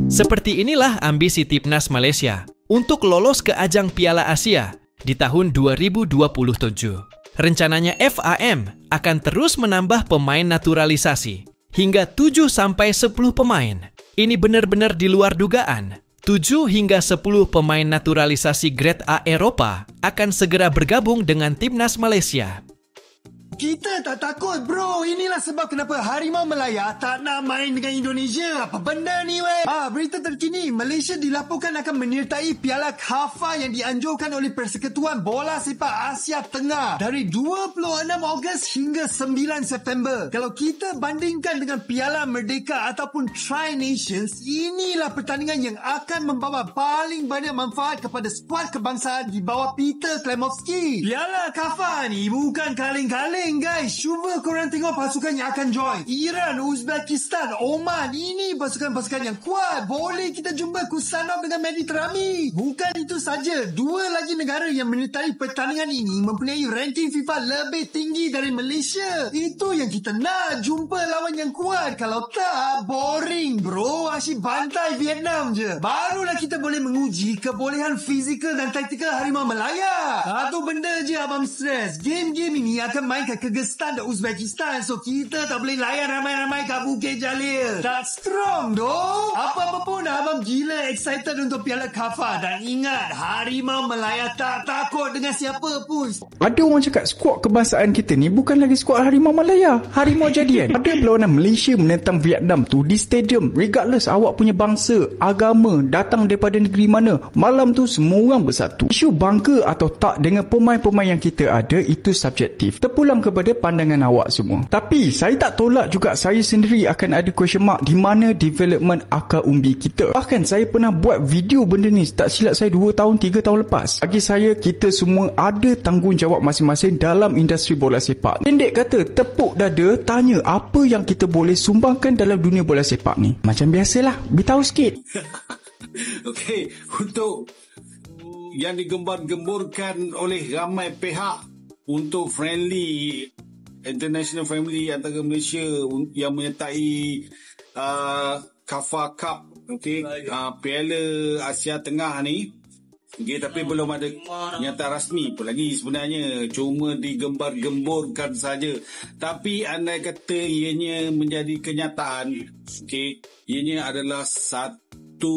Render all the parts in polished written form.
Seperti inilah ambisi Timnas Malaysia untuk lolos ke ajang Piala Asia di tahun 2027. Rencananya FAM akan terus menambah pemain naturalisasi hingga 7-10 pemain. Ini benar-benar di luar dugaan. 7 hingga 10 pemain naturalisasi Grade A Eropah akan segera bergabung dengan Timnas Malaysia. Kita tak takut bro. Inilah sebab kenapa Harimau Melaya tak nak main dengan Indonesia. Apa benda ni weh? Berita terkini, Malaysia dilaporkan akan menyertai Piala KAFA yang dianjurkan oleh Persekutuan Bola Sepak Asia Tengah dari 26 Ogos hingga 9 September. Kalau kita bandingkan dengan Piala Merdeka ataupun Tri-Nations, inilah pertandingan yang akan membawa paling banyak manfaat kepada skuad kebangsaan di bawah Peter Klemovsky. Piala KAFA ni bukan kaleng-kaleng guys. Cuba korang tengok pasukan yang akan join. Iran, Uzbekistan, Oman. Ini pasukan-pasukan yang kuat. Boleh kita jumpa Kusanov dengan Mehdi Terami. Bukan itu saja, 2 lagi negara yang menyertai pertandingan ini mempunyai ranking FIFA lebih tinggi dari Malaysia. Itu yang kita nak, jumpa lawan yang kuat. Kalau tak, boring bro. Asyik bantai Vietnam je. Barulah kita boleh menguji kebolehan fizikal dan taktikal Harimau Melaya. Satu benda je abang stres. Game-game ini akan main ke Kyrgyzstan dan Uzbekistan. So kita tak boleh layan ramai-ramai kat Bukit Jalil. Tak strong doh. Apa-apa pun abang gila excited untuk Piala KAFA. Dan ingat, Harimau Melaya tak takut dengan siapa pun. Ada orang cakap skuad kebangsaan kita ni bukan lagi skuad Harimau Malaya, Harimau Jadian. Ada perlawanan Malaysia menentang Vietnam tu di stadium. Regardless awak punya bangsa, agama, datang daripada negeri mana, malam tu semua orang bersatu. Isu bangga atau tak dengan pemain-pemain yang kita ada, itu subjektif. Terpulang kepada pandangan awak semua. Tapi saya tak tolak juga saya sendiri akan ada question mark di mana development akal umbi kita. Bahkan saya pernah buat video benda ni, tak silap saya 2 tahun 3 tahun lepas. Bagi saya, kita semua ada tanggungjawab masing-masing dalam industri bola sepak. Pendek kata, tepuk dada, tanya apa yang kita boleh sumbangkan dalam dunia bola sepak ni. Macam biasalah, beritahu sikit. Okey, untuk yang digembar-gemburkan oleh ramai pihak untuk friendly, international friendly antara Malaysia yang menyertai KAFA Cup, Piala Asia Tengah ni. Okay, tapi belum ada nyata rasmi pun lagi sebenarnya. Cuma digembar-gemburkan saja. Tapi andai kata ianya menjadi kenyataan, ianya adalah satu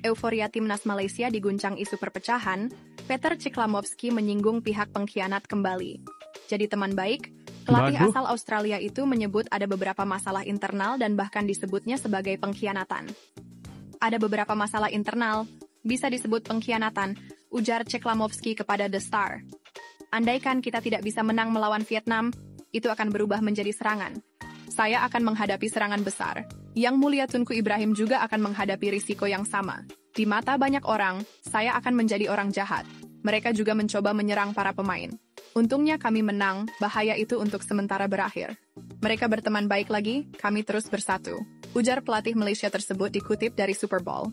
Euforia Timnas Malaysia diguncang isu perpecahan. Peter Ciclamovsky menyinggung pihak pengkhianat kembali. Jadi teman baik, pelatih asal Australia itu menyebut ada beberapa masalah internal dan bahkan disebutnya sebagai pengkhianatan. Ada beberapa masalah internal, bisa disebut pengkhianatan, ujar Ciclamovsky kepada The Star. Andaikan kita tidak bisa menang melawan Vietnam, itu akan berubah menjadi serangan. Saya akan menghadapi serangan besar. Yang Mulia Tunku Ibrahim juga akan menghadapi risiko yang sama. Di mata banyak orang, saya akan menjadi orang jahat. Mereka juga mencoba menyerang para pemain. Untungnya kami menang, bahaya itu untuk sementara berakhir. Mereka berteman baik lagi, kami terus bersatu. Ujar pelatih Malaysia tersebut dikutip dari Super Bowl.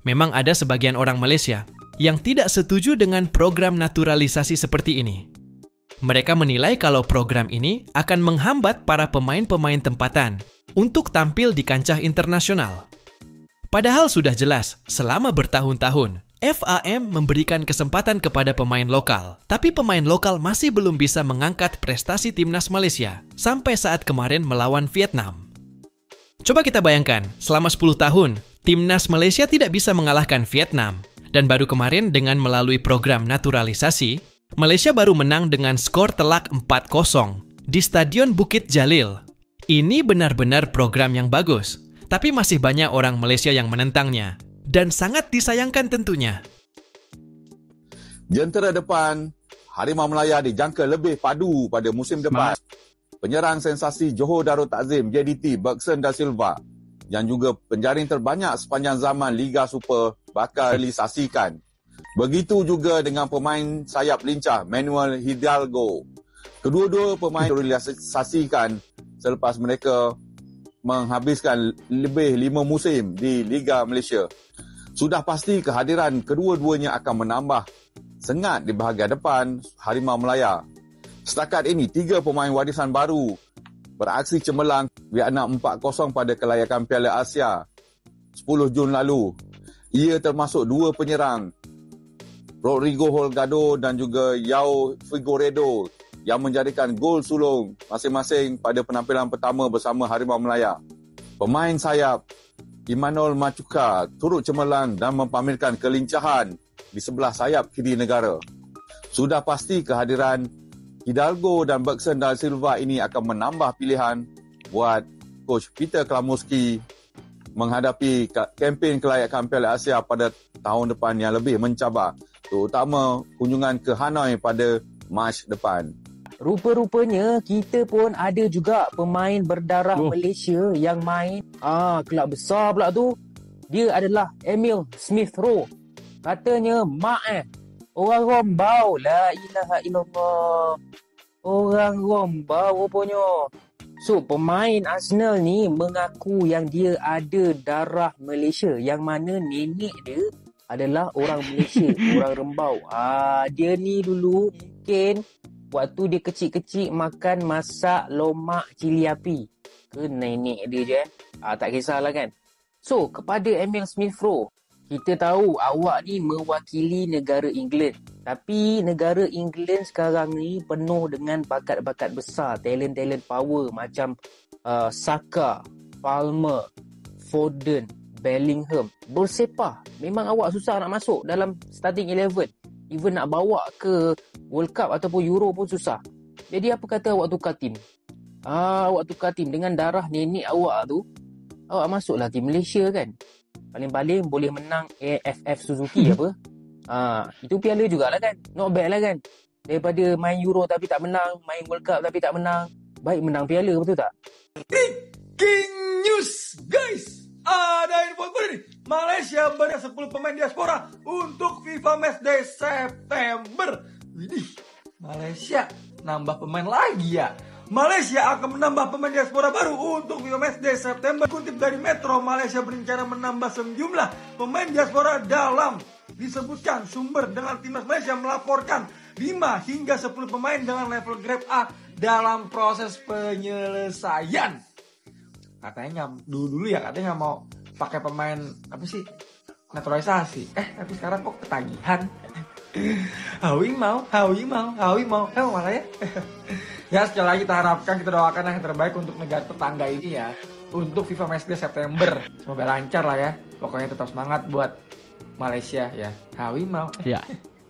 Memang ada sebagian orang Malaysia yang tidak setuju dengan program naturalisasi seperti ini. Mereka menilai kalau program ini akan menghambat para pemain-pemain tempatan untuk tampil di kancah internasional. Padahal sudah jelas, selama bertahun-tahun, FAM memberikan kesempatan kepada pemain lokal. Tapi pemain lokal masih belum bisa mengangkat prestasi Timnas Malaysia sampai saat kemarin melawan Vietnam. Coba kita bayangkan, selama 10 tahun, Timnas Malaysia tidak bisa mengalahkan Vietnam. Dan baru kemarin dengan melalui program naturalisasi, Malaysia baru menang dengan skor telak 4-0 di Stadion Bukit Jalil. Ini benar-benar program yang bagus. Tapi masih banyak orang Malaysia yang menentangnya. Dan sangat disayangkan tentunya. Jentera depan, Harimau Melaya dijangka lebih padu pada musim depan. Penyerang sensasi Johor Darul Takzim, JDT, Bergson da Silva, yang juga penjaring terbanyak sepanjang zaman Liga Super bakal realisasikan. Begitu juga dengan pemain sayap lincah, Manuel Hidalgo. Kedua-dua pemain realisasikan selepas mereka menghabiskan lebih 5 musim di Liga Malaysia. Sudah pasti kehadiran kedua-duanya akan menambah sengat di bahagian depan Harimau Melaya. Setakat ini, 3 pemain warisan baru beraksi cemerlang Vietnam 4-0 pada kelayakan Piala Asia 10 Jun lalu. Ia termasuk 2 penyerang, Rodrigo Holgado dan juga Yao Figueiredo, yang menjadikan gol sulung masing-masing pada penampilan pertama bersama Harimau Melaya. Pemain sayap Emmanuel Machuca turut cemerlang dan mempamerkan kelincahan di sebelah sayap kiri negara. Sudah pasti kehadiran Hidalgo dan Bergson da Silva ini akan menambah pilihan buat Coach Peter Klamoski menghadapi kempen kelayakan Piala Asia pada tahun depan yang lebih mencabar, terutama kunjungan ke Hanoi pada Mac depan. Rupa-rupanya kita pun ada juga pemain berdarah Malaysia yang main kelab besar pula tu. Dia adalah Emil Smith Rowe. Katanya orang Rombau. La ilaha illallah. Orang Rombau rupanya. So, pemain Arsenal ni mengaku yang dia ada darah Malaysia. Yang mana nenek dia adalah orang Malaysia, orang Rembau. Dia ni dulu mungkin waktu dia kecil-kecil makan masak lomak cili api ke nenek dia je. Tak kisahlah kan. So, kepada Emil Smith Rowe, kita tahu awak ni mewakili negara England. Tapi negara England sekarang ni penuh dengan bakat-bakat besar, talent-talent power macam Saka, Palmer, Foden, Bellingham. Bersepah. Memang awak susah nak masuk dalam starting 11. Even nak bawa ke World Cup ataupun Euro pun susah. Jadi apa kata awak tukar tim? Awak tukar tim dengan darah nenek awak tu. Awak masuklah tim Malaysia kan. Paling-paling boleh menang AFF Suzuki apa. Itu piala jugalah kan. Not bad lah kan. Daripada main Euro tapi tak menang, main World Cup tapi tak menang, baik menang piala, betul tak? Breaking news guys. Ada info baru nih. Malaysia banyak 10 pemain diaspora untuk FIFA Matchday September. Widih, Malaysia nambah pemain lagi ya. Malaysia akan menambah pemain diaspora baru untuk FIFA Matchday September. Kutip dari Metro, Malaysia berencana menambah sejumlah pemain diaspora dalam. Disebutkan sumber dengan timnas Malaysia melaporkan 5 hingga 10 pemain dengan level grade A dalam proses penyelesaian. Katanya dulu ya katanya mau pakai pemain apa sih, naturalisasi. Tapi sekarang kok ketagihan. Hawi mau malah ya. Ya sekali lagi kita harapkan, kita doakan yang terbaik untuk negara tetangga ini ya, untuk FIFA Matchday September. Semoga lancar lah ya. Pokoknya tetap semangat buat Malaysia ya. Hawi mau. Ya.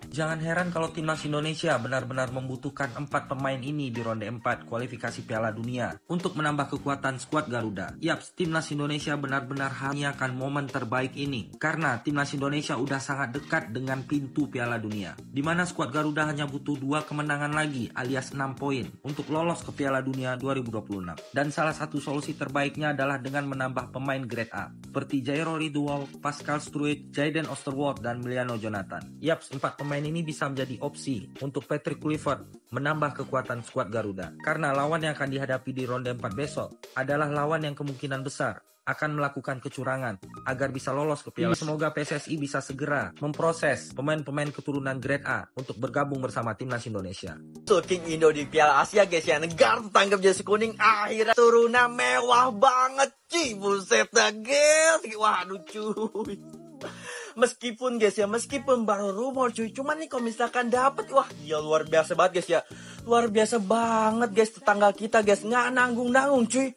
Jangan heran kalau timnas Indonesia benar-benar membutuhkan 4 pemain ini di ronde 4 kualifikasi Piala Dunia untuk menambah kekuatan skuad Garuda. Yaps, timnas Indonesia benar-benar hanya akan momen terbaik ini karena timnas Indonesia udah sangat dekat dengan pintu Piala Dunia, di mana skuad Garuda hanya butuh 2 kemenangan lagi alias 6 poin untuk lolos ke Piala Dunia 2026. Dan salah satu solusi terbaiknya adalah dengan menambah pemain grade A seperti Jairo Ridwal, Pascal Struijk, Jayden Oosterwolde, dan Miliano Jonathan. Yaps, 4 pemain ini bisa menjadi opsi untuk Patrick Kluivert menambah kekuatan skuad Garuda. Karena lawan yang akan dihadapi di ronde 4 besok adalah lawan yang kemungkinan besar akan melakukan kecurangan agar bisa lolos ke Piala. Semoga PSSI bisa segera memproses pemain-pemain keturunan grade A untuk bergabung bersama timnas Indonesia. So, King Indo di Piala Asia guys ya, negara tangkap jersey kuning akhirnya turunan mewah banget cuy. Buset dah guys. Waduh cuy. Meskipun guys ya, meskipun baru rumor cuy, cuman nih kalau misalkan dapat, wah ya luar biasa banget guys ya. Luar biasa banget guys, tetangga kita guys, nggak nanggung-nanggung cuy.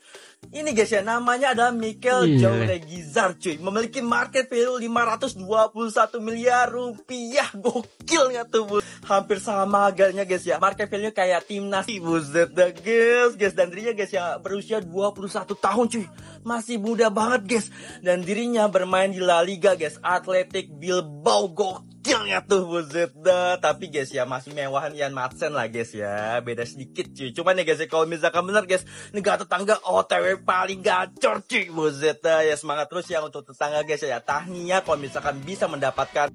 Ini guys ya, namanya adalah Mikel Jauregizar cuy. Memiliki market value 521 miliar rupiah. Gokil nggak tuh bu? Hampir sama harganya guys ya. Market value kayak timnas. Buset dah guys. Dan dirinya guys ya berusia 21 tahun cuy. Masih muda banget guys. Dan dirinya bermain di La Liga guys, Athletic Bilbao. Gokil nggak tuh? Buset dah. Tapi guys ya masih mewahan Ian Madsen lah guys ya. Beda sedikit cuy. Cuman ya guys ya, kalau misalkan benar guys, negara tetangga OTW paling gacor cuy. Buset dah ya, semangat terus ya untuk tetangga guys ya. Tahniah kalau misalkan bisa mendapatkan.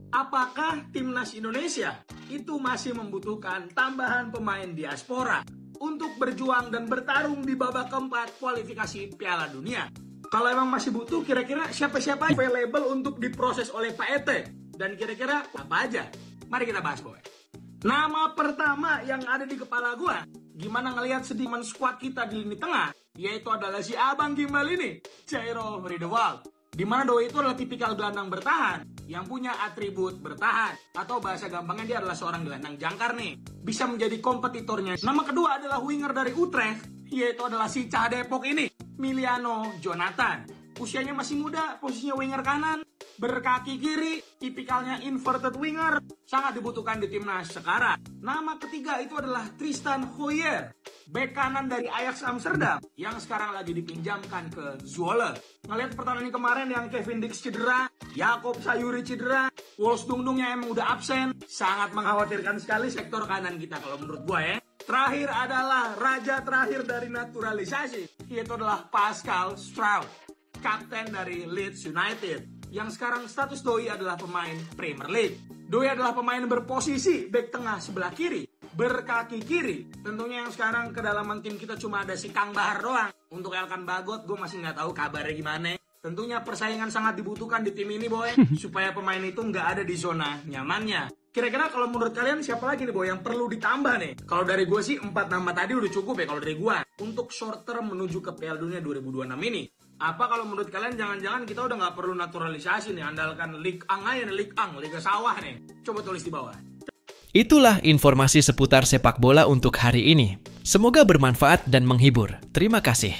Apakah timnas Indonesia itu masih membutuhkan tambahan pemain diaspora untuk berjuang dan bertarung di babak keempat kualifikasi Piala Dunia? Kalau emang masih butuh, kira-kira siapa-siapa available untuk diproses oleh Pak Ete? Dan kira-kira apa aja? Mari kita bahas boy. Nama pertama yang ada di kepala gua, gimana ngelihat sediman squad kita di lini tengah, yaitu adalah si abang gimbal ini, Jairo Riedewald. Di mana doi itu adalah tipikal gelandang bertahan yang punya atribut bertahan, atau bahasa gampangnya dia adalah seorang gelandang jangkar nih, bisa menjadi kompetitornya. Nama kedua adalah winger dari Utrecht, yaitu adalah si Cah Depok ini, Miliano Jonathan. Usianya masih muda, posisinya winger kanan, berkaki kiri, tipikalnya inverted winger, sangat dibutuhkan di timnas sekarang. Nama ketiga itu adalah Tristan Hoyer, bek kanan dari Ajax Amsterdam, yang sekarang lagi dipinjamkan ke Zwolle. Ngelihat pertandingan kemarin yang Kevin Dix cedera, Jakob Sayuri cedera, Wolfs Dungdungnya emang udah absen, sangat mengkhawatirkan sekali sektor kanan kita kalau menurut gue ya. Terakhir adalah raja terakhir dari naturalisasi, yaitu adalah Pascal Struijk, kapten dari Leeds United, yang sekarang status doi adalah pemain Premier League. Doi adalah pemain berposisi bek tengah sebelah kiri, berkaki kiri. Tentunya yang sekarang kedalaman tim kita cuma ada si Kang Bahar doang. Untuk Elkan Bagot, gue masih nggak tahu kabarnya gimana. Tentunya persaingan sangat dibutuhkan di tim ini, boy, supaya pemain itu nggak ada di zona nyamannya. Kira-kira kalau menurut kalian siapa lagi nih, boy, yang perlu ditambah nih? Kalau dari gue sih 4 nama tadi udah cukup ya kalau dari gue. Untuk short term menuju ke Piala Dunia 2026 ini. Apa kalau menurut kalian jangan-jangan kita udah nggak perlu naturalisasi nih, andalkan Ligue 1 aja nih, Ligue 1, Liga Sawah nih. Coba tulis di bawah. Itulah informasi seputar sepak bola untuk hari ini. Semoga bermanfaat dan menghibur. Terima kasih.